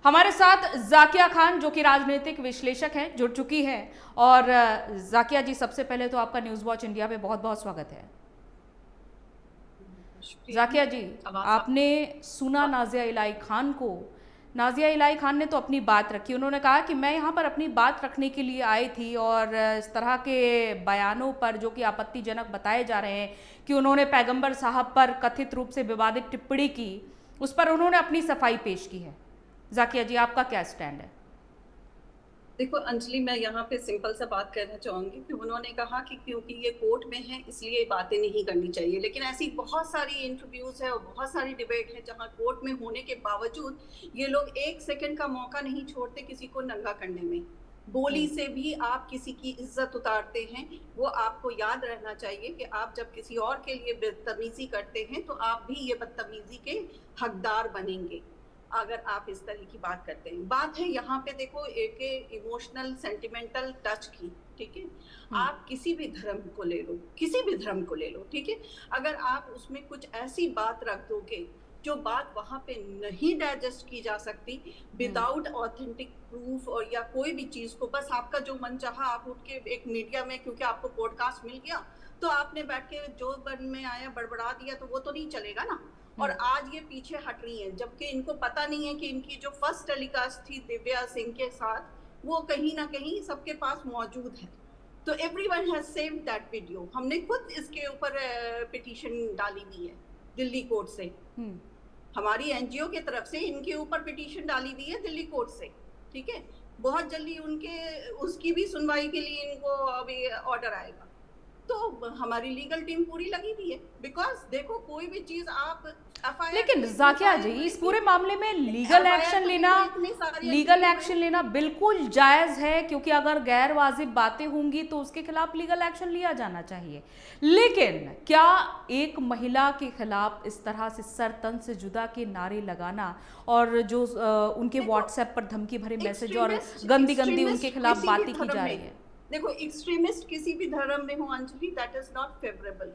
हमारे साथ जाकिया खान जो कि राजनीतिक विश्लेषक हैं जुड़ चुकी हैं। और जाकिया जी, सबसे पहले तो आपका न्यूज़ वॉच इंडिया पे बहुत बहुत स्वागत है। जाकिया जी, आपने सुना नाजिया इलाही खान को। नाजिया इलाही खान ने तो अपनी बात रखी। उन्होंने कहा कि मैं यहाँ पर अपनी बात रखने के लिए आई थी और इस तरह के बयानों पर जो कि आपत्तिजनक बताए जा रहे हैं कि उन्होंने पैगंबर साहब पर कथित रूप से विवादित टिप्पणी की, उस पर उन्होंने अपनी सफाई पेश की है। जाकिया जी, आपका क्या स्टैंड है? देखो अंजलि, मैं यहाँ पे सिंपल सा बात कहना चाहूंगी कि उन्होंने कहा कि क्योंकि ये कोर्ट में है इसलिए ये बातें नहीं करनी चाहिए, लेकिन ऐसी बहुत सारी इंटरव्यूज है और बहुत सारी डिबेट है जहाँ कोर्ट में होने के बावजूद ये लोग एक सेकंड का मौका नहीं छोड़ते किसी को नंगा करने में। बोली से भी आप किसी की इज्जत उतारते हैं। वो आपको याद रहना चाहिए कि आप जब किसी और के लिए बदतमीजी करते हैं तो आप भी ये बदतमीजी के हकदार बनेंगे अगर आप इस तरह की बात करते हैं। बात है यहाँ पे देखो एक इमोशनल सेंटिमेंटल टच की, ठीक है। आप किसी भी धर्म को ले लो, किसी भी धर्म को ले लो, ठीक है। अगर आप उसमें कुछ ऐसी बात रख दोगे जो बात वहां पे नहीं डाइजेस्ट की जा सकती विदाउट ऑथेंटिक प्रूफ और या कोई भी चीज को, बस आपका जो मन चाहा आप उठ के एक मीडिया में, क्योंकि आपको पॉडकास्ट मिल गया तो आपने बैठ के जो मन में आया बड़बड़ा दिया, तो वो तो नहीं चलेगा ना। और आज ये पीछे हट रही है जबकि इनको पता नहीं है कि इनकी जो फर्स्ट टेलीकास्ट थी दिव्या सिंह के साथ वो कहीं ना कहीं सबके पास मौजूद है। तो everyone has saved that video. हमने खुद इसके ऊपर पिटीशन डाली हुई है दिल्ली कोर्ट से। हमारी एनजीओ की तरफ से इनके ऊपर पिटीशन डाली हुई है दिल्ली कोर्ट से, ठीक है। बहुत जल्दी उनके उसकी भी सुनवाई के लिए इनको अभी ऑर्डर आएगा। तो हमारी लीगल टीम पूरी लगी हुई है। बिकॉज देखो कोई भी चीज आप लेकिन जाकिया जी, इस पूरे मामले में लीगल एक्शन लेना बिल्कुल जायज है, क्योंकि अगर गैर वाजिब बातें होंगी तो उसके खिलाफ लीगल एक्शन लिया जाना चाहिए। लेकिन क्या एक महिला के खिलाफ इस तरह से सर तन से जुदा के नारे लगाना और जो उनके व्हाट्सएप पर धमकी भरे मैसेज और गंदी गंदी उनके खिलाफ बातें की जा रही है? देखो, एक्सट्रीमिस्ट किसी भी धर्म में हो Anjali, that is not favourable.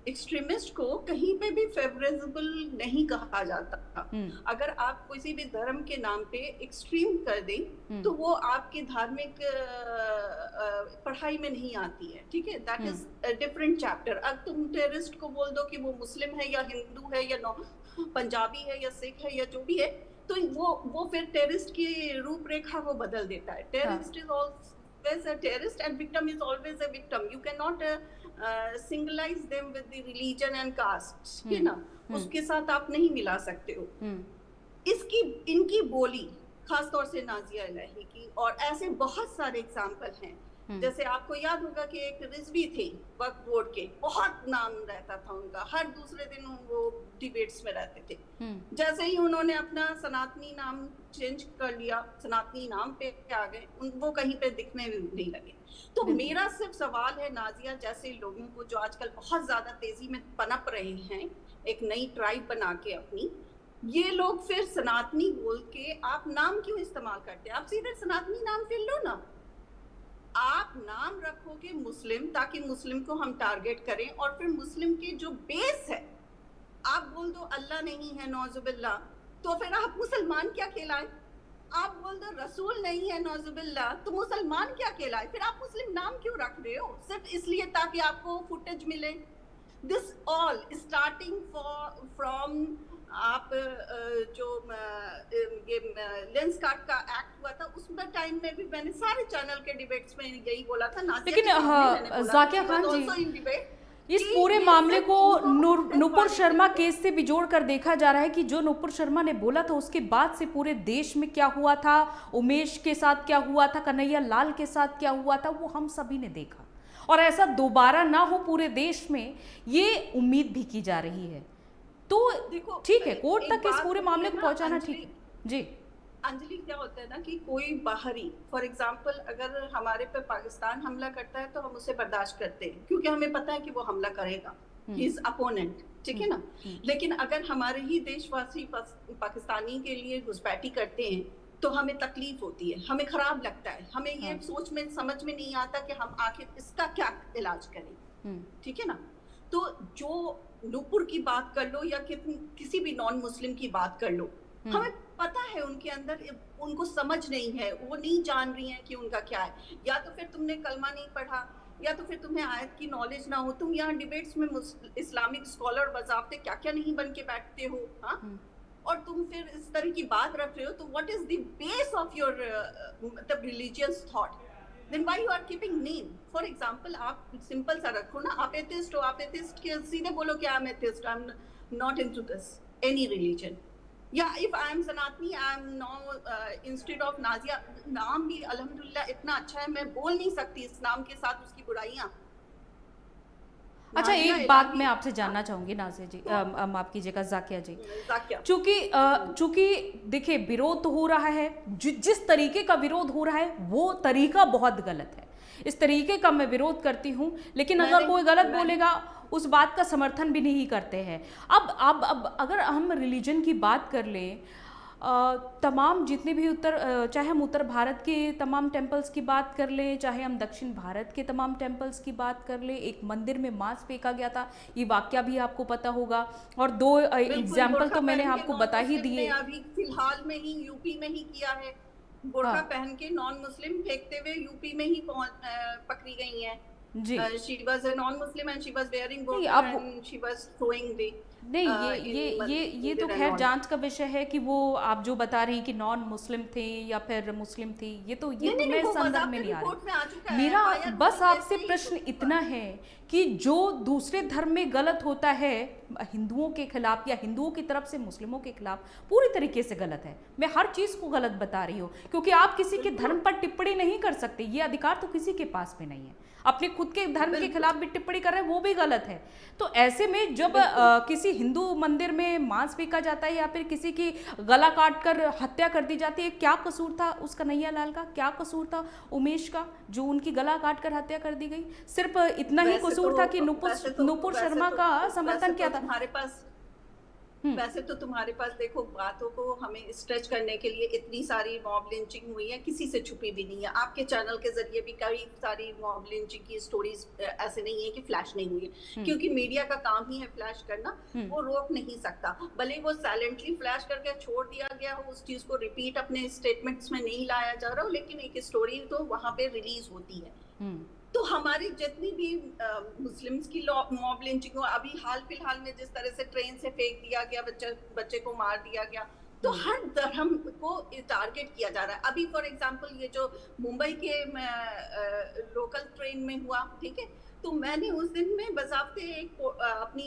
Extremist को कहीं पे भी फेवरेबल नहीं कहा जाता। अगर आप किसी भी धर्म के नाम पे एक्सट्रीम कर दें तो वो आपके धार्मिक पढ़ाई में नहीं आती है, ठीक है। That is different chapter. अब तुम टेररिस्ट को बोल दो कि वो मुस्लिम है या हिंदू है या पंजाबी है या सिख है या जो भी है, तो वो फिर टेररिस्ट की रूपरेखा को बदल देता है। Terrorist is always a terrorist and victim is always a victim. You cannot singleize them with the religion and caste, है ना। उसके साथ आप नहीं मिला सकते हो। इनकी बोली खासतौर से नाजिया इलाही की, और ऐसे बहुत सारे एग्जाम्पल हैं। जैसे आपको याद होगा कि एक रिजवी थे वक्फ बोर्ड के, बहुत नाम रहता था उनका, हर दूसरे दिन वो डिबेट्स में रहते थे। जैसे ही उन्होंने अपना सनातनी नाम चेंज कर लिया, सनातनी नाम पे आ गए, वो कहीं पे दिखने नहीं लगे। तो मेरा सिर्फ सवाल है नाजिया जैसे लोगों को जो आजकल बहुत ज्यादा तेजी में पनप रहे हैं एक नई ट्राइब बना के अपनी, ये लोग फिर सनातनी बोल के आप नाम क्यों इस्तेमाल करते हैं? आप सीधे सनातनी नाम फिर लो ना। आप नाम रखोगे मुस्लिम ताकि मुस्लिम को हम टारगेट करें, और फिर मुस्लिम के जो बेस है आप बोल दो अल्लाह नहीं है नौजुबिल्ला, तो फिर आप मुसलमान क्या कहलाए? आप बोल दो रसूल नहीं है नौजुबिल्ला, तो मुसलमान क्या कहलाए? फिर आप मुस्लिम नाम क्यों रख रहे हो? सिर्फ इसलिए ताकि आपको फुटेज मिले। दिस ऑल स्टार्टिंग फ्रॉम आप जो ये लेंस कार्ड का एक्ट हुआ था उसमें टाइम में भी मैंने सारे चैनल के डिबेट्स में यही बोला था। लेकिन जाकिया खान जी, इस पूरे मामले को नुपुर शर्मा केस से भी जोड़कर देखा जा रहा है कि जो नुपुर शर्मा ने बोला था उसके बाद से पूरे देश में क्या हुआ था, उमेश के साथ क्या हुआ था, कन्हैया लाल के साथ क्या हुआ था, वो हम सभी ने देखा। और ऐसा दोबारा ना हो पूरे देश में, ये उम्मीद भी की जा रही है। तो ठीक है, कोर्ट तक इस पूरे मामले को पहुंचाना ठीक है जी। अंजलि, क्या होता है ना कि कोई बाहरी, फॉर एग्जाम्पल अगर हमारे पे पाकिस्तान हमला करता है तो हम उसे बर्दाश्त करते हैं क्योंकि हमें पता है कि वो हमला करेगा, ही इज अपोनेंट, ठीक है ना। लेकिन अगर हमारे ही देशवासी पाकिस्तानी के लिए घुसपैठी करते हैं तो हमें तकलीफ होती है, हमें खराब लगता है, हमें ये सोच में समझ में नहीं आता कि हम आखिर इसका क्या इलाज करें, ठीक है ना। तो जो नूपुर की बात कर लो या किसी भी नॉन मुस्लिम की बात कर लो, हमें पता है उनके अंदर, उनको समझ नहीं है, वो नहीं जान रही हैं कि उनका क्या है। या तो फिर तुमने कलमा नहीं पढ़ा, या तो फिर तुम्हें आयत की नॉलेज ना हो। तुम यहाँ डिबेट्स में इस्लामिक स्कॉलर बजाते क्या क्या नहीं बन के बैठते हो, हाँ? और तुम फिर इस तरह की बात रख रहे हो, तो what is the base of your मतलब religious thought? Then why you are keeping name? For example, आप सिंपल सा रखो ना, आप एथिस्ट हो, आप एथिस्ट के सीधे बोलो कि I am atheist, I am not into this any religion. या इफ आई एम सनातनी, I am now instead of Nazia. नाम भी अल्हम्दुलिल्लाह इतना अच्छा है, मैं बोल नहीं सकती इस नाम के साथ उसकी बुराइयां। अच्छा, एक बात मैं आपसे जानना चाहूंगी नाज़िया जी, माफ कीजिएगा जाकिया जी, चूंकि देखिए विरोध तो हो रहा है, जिस तरीके का विरोध हो रहा है वो तरीका बहुत गलत है। इस तरीके का मैं विरोध करती हूँ, लेकिन अगर कोई गलत बोलेगा उस बात का समर्थन भी नहीं करते हैं। अब अगर हम रिलीजन की बात कर लें, तमाम जितने भी चाहे हम उत्तर भारत के तमाम टेम्पल्स की बात कर लें, चाहे हम दक्षिण भारत के तमाम टेम्पल्स की बात कर लें, एक मंदिर में मांस फेंका गया था, ये वाकया भी आपको पता होगा। और 2 एग्जाम्पल तो मैंने आपको बता ही दिए। अभी फिलहाल में ही यूपी में ही किया है, बुर्का पहन के नॉन मुस्लिम फेंकते हुए यूपी में ही पकड़ी गई हैं जी। She was a non-Muslim and she was wearing burqa and she was throwing the नहीं, ये तो खैर जांच का विषय है कि वो आप जो बता रही कि नॉन मुस्लिम थे या फिर मुस्लिम थी, ये तो मैं संदर्भ में नहीं आ रही। मेरा बस आपसे प्रश्न इतना है कि जो दूसरे धर्म में गलत होता है हिंदुओं के खिलाफ या हिंदुओं की तरफ से मुस्लिमों के खिलाफ, पूरी तरीके से गलत है। मैं हर चीज को गलत बता रही हूँ, क्योंकि आप किसी के धर्म पर टिप्पणी नहीं कर सकते, ये अधिकार तो किसी के पास में नहीं है। अपने खुद के धर्म के खिलाफ भी टिप्पणी कर रहे हैं, वो भी गलत है। तो ऐसे में जब किसी हिंदू मंदिर में मांस फेंका जाता है या फिर किसी की गला काट कर हत्या कर दी जाती है, क्या कसूर था उस कन्हैया लाल का, क्या कसूर था उमेश का जो उनकी गला काट कर हत्या कर दी गई? सिर्फ इतना ही कसूर था कि नुपुर शर्मा का समर्थन किया था। हमारे पास वैसे तो तुम्हारे पास देखो, बातों को हमें स्ट्रेच करने के लिए इतनी सारी मॉब लिंचिंग हुई है, किसी से छुपी भी नहीं है। आपके चैनल के जरिए भी कई सारी मॉब लिंचिंग की स्टोरीज ऐसे नहीं है कि फ्लैश नहीं हुई है, क्योंकि मीडिया का काम ही है फ्लैश करना, वो रोक नहीं सकता। भले वो साइलेंटली फ्लैश करके छोड़ दिया गया हो, उस चीज को रिपीट अपने स्टेटमेंट्स में नहीं लाया जा रहा हो, लेकिन एक स्टोरी तो वहां पे रिलीज होती है। तो हमारी जितनी भी मुस्लिम्स की मॉब लिंचिंग हो, अभी हाल फिलहाल में जिस तरह से ट्रेन से फेंक दिया गया, बच्चे को मार दिया गया, तो हर धर्म को टारगेट किया जा रहा है। अभी फॉर एग्जांपल ये जो मुंबई के लोकल ट्रेन में हुआ, ठीक है, तो मैंने उस दिन में बजाते एक अपनी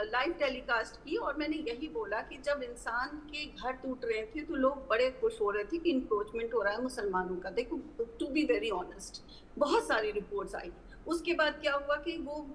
लाइव टेलीकास्ट की और मैंने यही बोला कि जब इंसान के घर टूट रहे थे तो लोग बड़े खुश हो रहे थे कि इंक्रोचमेंट हो रहा है मुसलमानों का। देखो, टू बी वेरी ऑनेस्ट, बहुत सारी रिपोर्ट्स आई। उसके बाद क्या हुआ कि वो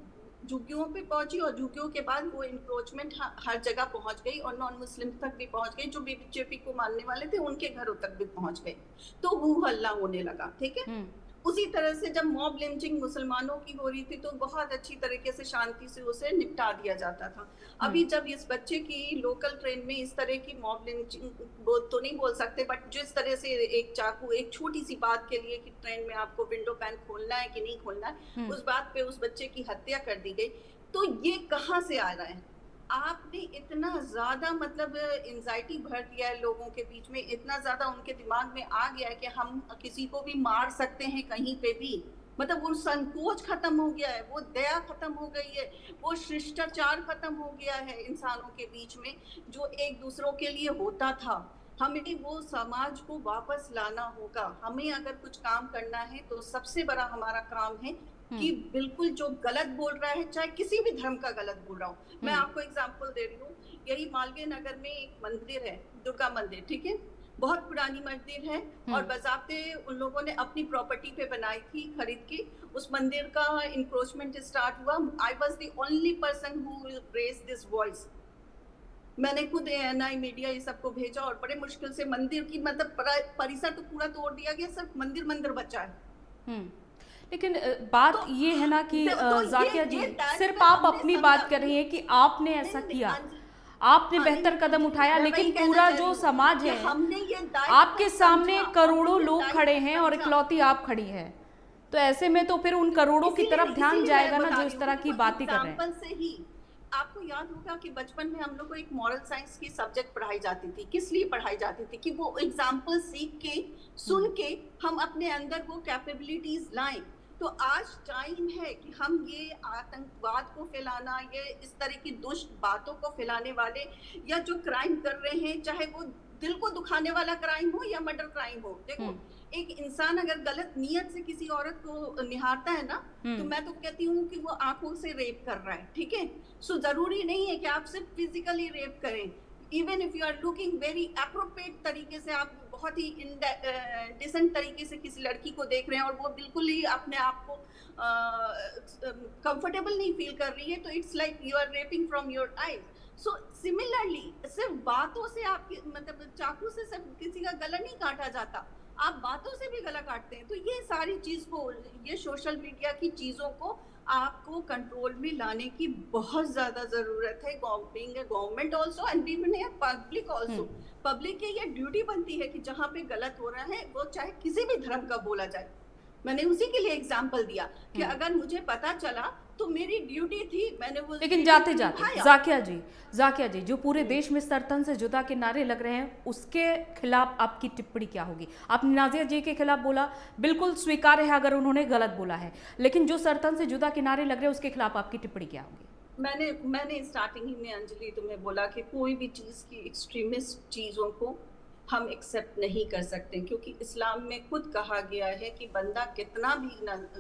झुग्गियों पे पहुंची और झुग्गियों के बाद वो इंक्रोचमेंट हर जगह पहुंच गई और नॉन मुस्लिम तक भी पहुंच गई। जो बीजेपी को मानने वाले थे उनके घरों तक भी पहुंच गए, तो वो हल्ला होने लगा, ठीक है। उसी तरह से जब मॉब लिंचिंग मुसलमानों की हो रही थी तो बहुत अच्छी तरीके से शांति से उसे निपटा दिया जाता था। अभी जब इस बच्चे की लोकल ट्रेन में इस तरह की मॉब लिंचिंग तो नहीं बोल सकते, बट जिस तरह से एक चाकू एक छोटी सी बात के लिए कि ट्रेन में आपको विंडो पैन खोलना है कि नहीं खोलना है, उस बात पे उस बच्चे की हत्या कर दी गई। तो ये कहाँ से आ रहा है? आपने इतना ज्यादा मतलब एंजाइटी भर दिया है लोगों के बीच में, इतना ज्यादा उनके दिमाग में आ गया है कि हम किसी को भी मार सकते हैं कहीं पे भी। मतलब वो संकोच खत्म हो गया है, वो दया खत्म हो गई है, वो शिष्टाचार खत्म हो गया है इंसानों के बीच में जो एक दूसरों के लिए होता था। हमें वो समाज को वापस लाना होगा। हमें अगर कुछ काम करना है तो सबसे बड़ा हमारा काम है कि बिल्कुल जो गलत बोल रहा है, चाहे किसी भी धर्म का गलत बोल रहा हूँ। मैं आपको एग्जांपल दे रही हूँ, यही मालवीय नगर में एक मंदिर है, दुर्गा मंदिर, ठीक है, बहुत पुरानी मंदिर है और बजाते उन लोगों ने अपनी प्रॉपर्टी पे बनाई थी, खरीद की। उस मंदिर का इंक्रोचमेंट स्टार्ट हुआ। I was the only person who raised this voice. मैंने खुद ANI मीडिया ये सबको भेजा और बड़े मुश्किल से मंदिर की मतलब परिसर तो पूरा तोड़ दिया गया, सिर्फ मंदिर बचा है। लेकिन बात ये है ना कि जाकिया जी, सिर्फ आप अपनी बात कर रही हैं कि आपने ऐसा किया, आपने बेहतर कदम उठाया, लेकिन पूरा जो समाज है, आपके सामने करोड़ों लोग खड़े हैं और इकलौती आप खड़ी हैं, तो ऐसे में तो फिर उन करोड़ों की तरफ ध्यान जाएगा ना जो इस तरह की बातें कर रहे हैं। आपको याद होगा कि बचपन में हम लोग को एक मॉरल साइंस की सब्जेक्ट पढ़ाई जाती थी। किस लिए पढ़ाई जाती थी? कि वो एग्जाम्पल सीख के, सुन के हम अपने अंदर वो कैपेबिलिटीज लाएं। तो आज टाइम है कि हम ये आतंकवाद को फैलाना, ये इस तरह की दुष्ट बातों को फैलाने वाले, या जो क्राइम कर रहे हैं, चाहे वो दिल को दुखाने वाला क्राइम हो या मर्डर क्राइम हो। देखो, एक इंसान अगर गलत नियत से किसी औरत को निहारता है ना, तो मैं तो कहती हूँ कि वो आंखों से रेप कर रहा है, ठीक है। सो जरूरी नहीं है कि आप सिर्फ फिजिकली रेप करें। Even if you are looking very appropriate तरीके से, आप बहुत ही डिसेंट तरीके से किसी लड़की को देख रहे हैं और वो बिल्कुल ही अपने आप को कंफर्टेबल नहीं फील कर रही है, तो it's like you are raping from your eyes. So similarly, सिर्फ बातों से आपकी, मतलब चाकू से सिर्फ किसी का गला नहीं काटा जाता, आप बातों से भी गला काटते हैं। तो ये सारी चीज को, ये सोशल मीडिया की चीजों को आपको कंट्रोल में लाने की बहुत ज्यादा जरूरत है। Being a government also and being a public also. Public की ये ड्यूटी बनती है कि जहाँ पे गलत हो रहा है, वो चाहे किसी भी धर्म का बोला जाए। मैंने उसी के लिए एग्जांपल दिया कि अगर मुझे पता चला तो मेरी ड्यूटी थी, मैंने वो। लेकिन जाते जाते जाकिया जी, जो पूरे देश में सरतन से जुदा के नारे लग रहे हैं, उसके खिलाफ आपकी टिप्पणी क्या होगी? आपने नाजिया जी के खिलाफ बोला, बिल्कुल स्वीकार्य है अगर उन्होंने गलत बोला है, लेकिन जो सरतन से जुदा के नारे लग रहे हैं उसके खिलाफ आपकी टिप्पणी क्या होगी? मैंने स्टार्टिंग ही में अंजलि तुम्हें बोला कि कोई भी चीज की एक्सट्रीमिस्ट चीजों को हम एक्सेप्ट नहीं कर सकते, क्योंकि इस्लाम में खुद कहा गया है कि बंदा कितना भी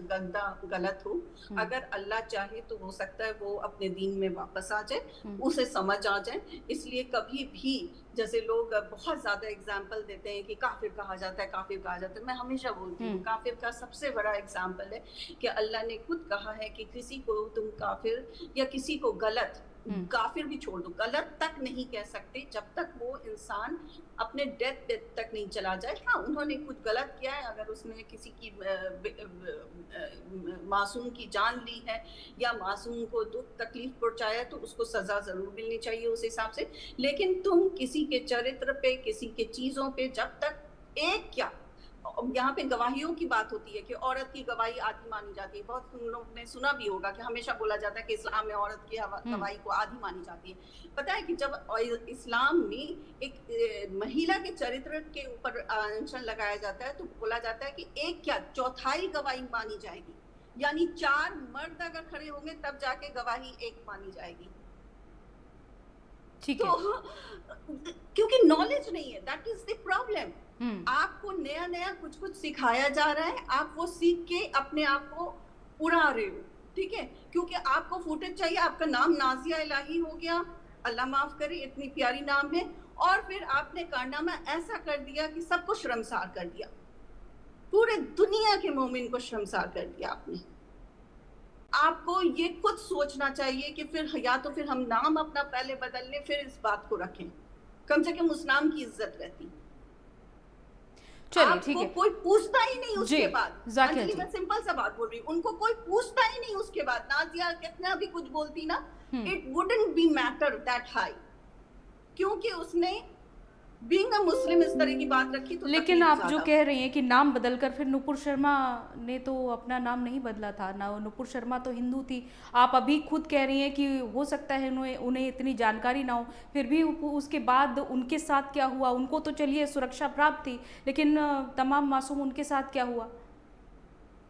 गंदा गलत हो, अगर अल्लाह चाहे तो हो सकता है वो अपने दीन में वापस आ जाए, उसे समझ आ जाए। इसलिए कभी भी, जैसे लोग बहुत ज्यादा एग्जाम्पल देते हैं कि काफिर कहा जाता है, काफिर कहा जाता है, मैं हमेशा बोलती हूँ काफिर का सबसे बड़ा एग्जाम्पल है कि अल्लाह ने खुद कहा है कि किसी को तुम काफिर या किसी को गलत, काफिर भी छोड़ दो, गलत तक नहीं कह सकते जब तक वो इंसान अपने डेथ तक नहीं चला जाए। हाँ, उन्होंने कुछ गलत किया है, अगर उसने किसी की मासूम की जान ली है या मासूम को दुख तकलीफ पहुंचाया, तो उसको सजा जरूर मिलनी चाहिए उस हिसाब से। लेकिन तुम किसी के चरित्र पे, किसी के चीजों पे, जब तक एक क्या, यहाँ पे गवाहियों की बात होती है कि औरत की गवाही आधी मानी जाती है। बहुत तुम लोग ने सुना भी होगा कि हमेशा बोला जाता है कि इस्लाम में औरत की गवाही को आधी मानी जाती है। पता है कि जब इस्लाम में एक महिला के चरित्र के ऊपर अंशन लगाया जाता है, तो बोला जाता है कि एक क्या, चौथाई गवाही मानी जाएगी, यानी 4 मर्द अगर खड़े होंगे तब जाके गवाही एक मानी जाएगी। ठीक है। तो क्योंकि नॉलेज नहीं है, दैट इज द प्रॉब्लम। आपको नया नया कुछ सिखाया जा रहा है, आप वो सीख के अपने आप को उड़ा रहे हो, ठीक है। क्योंकि आपको फुटेज चाहिए, आपका नाम नाजिया इलाही हो गया, अल्लाह माफ करे, इतनी प्यारी नाम है, और फिर आपने कारनामा ऐसा कर दिया कि सबको शर्मसार कर दिया, पूरे दुनिया के मोमिन को शर्मसार कर दिया आपने। आपको ये खुद सोचना चाहिए कि फिर या तो फिर हम नाम अपना पहले बदल लें, फिर इस बात को रखें, कम से कम उस नाम की इज्जत रहती। चलिए, ठीक है। कोई पूछता ही नहीं उसके बाद। मैं सिंपल सा बात बोल रही हूँ, उनको कोई पूछता ही नहीं उसके बाद। नाजिया कितना भी कुछ बोलती ना, it wouldn't be matter that high, क्योंकि उसने बीइंग अ मुस्लिम इस तरह की बात रखी। तो लेकिन आप जो कह रही हैं कि नाम बदलकर, फिर नुपुर शर्मा ने तो अपना नाम नहीं बदला था ना, नुपुर शर्मा तो हिंदू थी। आप अभी खुद कह रही हैं कि हो सकता है उन्हें इतनी जानकारी ना हो, फिर भी उसके बाद उनके साथ क्या हुआ? उनको तो चलिए सुरक्षा प्राप्त थी, लेकिन तमाम मासूम उनके साथ क्या हुआ?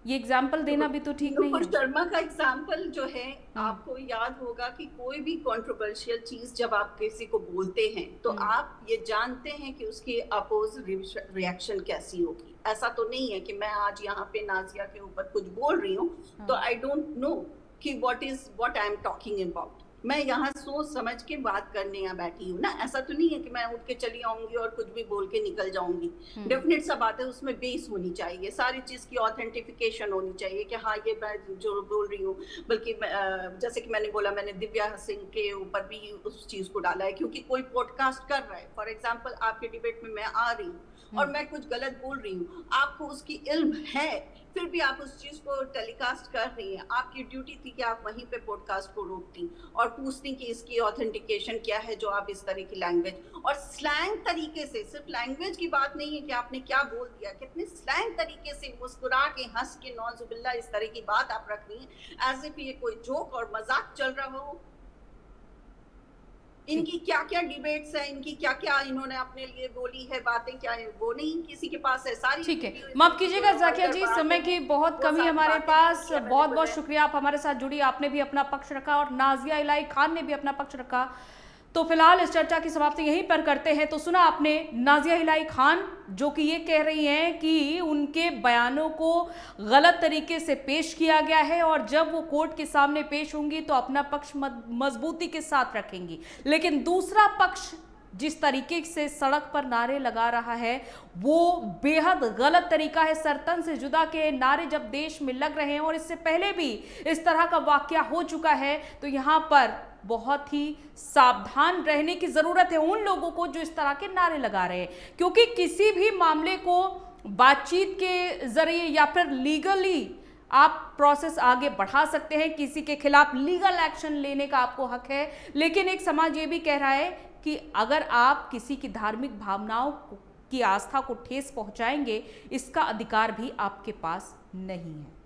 ये एग्जाम्पल देना भी तो ठीक नहीं है। शर्मा का एग्जाम्पल जो है, आपको याद होगा कि कोई भी कंट्रोवर्शियल चीज जब आप किसी को बोलते हैं, तो आप ये जानते हैं कि उसकी अपोज रिएक्शन कैसी होगी। ऐसा तो नहीं है कि मैं आज यहाँ पे नाजिया के ऊपर कुछ बोल रही हूँ तो आई डोंट नो कि what I am talking about. मैं यहाँ सोच समझ के बात करने यहाँ बैठी हूँ ना, ऐसा तो नहीं है कि मैं उठ के चली आऊंगी और कुछ भी बोल के निकल जाऊंगी। डेफिनेट सा बात है, उसमें बेस होनी चाहिए, सारी चीज की ऑथेंटिफिकेशन होनी चाहिए कि हाँ ये मैं जो बोल रही हूँ। बल्कि जैसे कि मैंने बोला, मैंने दिव्या सिंह के ऊपर भी उस चीज को डाला है, क्योंकि कोई पॉडकास्ट कर रहा है, फॉर एग्जाम्पल आपके डिबेट में मैं आ रही हूँ और मैं कुछ गलत बोल रही हूँ, आपको उसकी इल्म है, फिर भी आप उस चीज को टेलीकास्ट कर रही हैं। आपकी ड्यूटी थी कि आप वहीं पे पॉडकास्ट को रोकती और पूछती कि इसकी ऑथेंटिकेशन क्या है, जो आप इस तरह की लैंग्वेज और स्लैंग तरीके से, सिर्फ लैंग्वेज की बात नहीं है कि आपने क्या बोल दिया, कितने स्लैंग तरीके से मुस्कुरा के, हंस के, नौजुबिल्ला इस तरह की बात आप रख रही हैं, एज इफ ये कोई जोक और मजाक चल रहा हो। इनकी क्या क्या डिबेट्स हैं, इनकी क्या क्या इन्होंने अपने लिए बोली है बातें, क्या है वो नहीं किसी के पास है सारी। ठीक है, माफ कीजिएगा जाकिया जी, समय की बहुत कमी हमारे पास। बहुत बहुत शुक्रिया, आप हमारे साथ जुड़ी, आपने भी अपना पक्ष रखा और नाजिया इलाही खान ने भी अपना पक्ष रखा। तो फिलहाल इस चर्चा की समाप्ति यहीं पर करते हैं। तो सुना आपने नाजिया इलाही खान जो कि ये कह रही हैं कि उनके बयानों को गलत तरीके से पेश किया गया है और जब वो कोर्ट के सामने पेश होंगी तो अपना पक्ष मजबूती के साथ रखेंगी। लेकिन दूसरा पक्ष जिस तरीके से सड़क पर नारे लगा रहा है वो बेहद गलत तरीका है। सरतन से जुदा के नारे जब देश में लग रहे हैं और इससे पहले भी इस तरह का वाकया हो चुका है, तो यहाँ पर बहुत ही सावधान रहने की जरूरत है उन लोगों को जो इस तरह के नारे लगा रहे हैं, क्योंकि किसी भी मामले को बातचीत के जरिए या फिर लीगली आप प्रोसेस आगे बढ़ा सकते हैं, किसी के खिलाफ लीगल एक्शन लेने का आपको हक है। लेकिन एक समाज ये भी कह रहा है कि अगर आप किसी की धार्मिक भावनाओं की आस्था को ठेस पहुंचाएंगे, इसका अधिकार भी आपके पास नहीं है।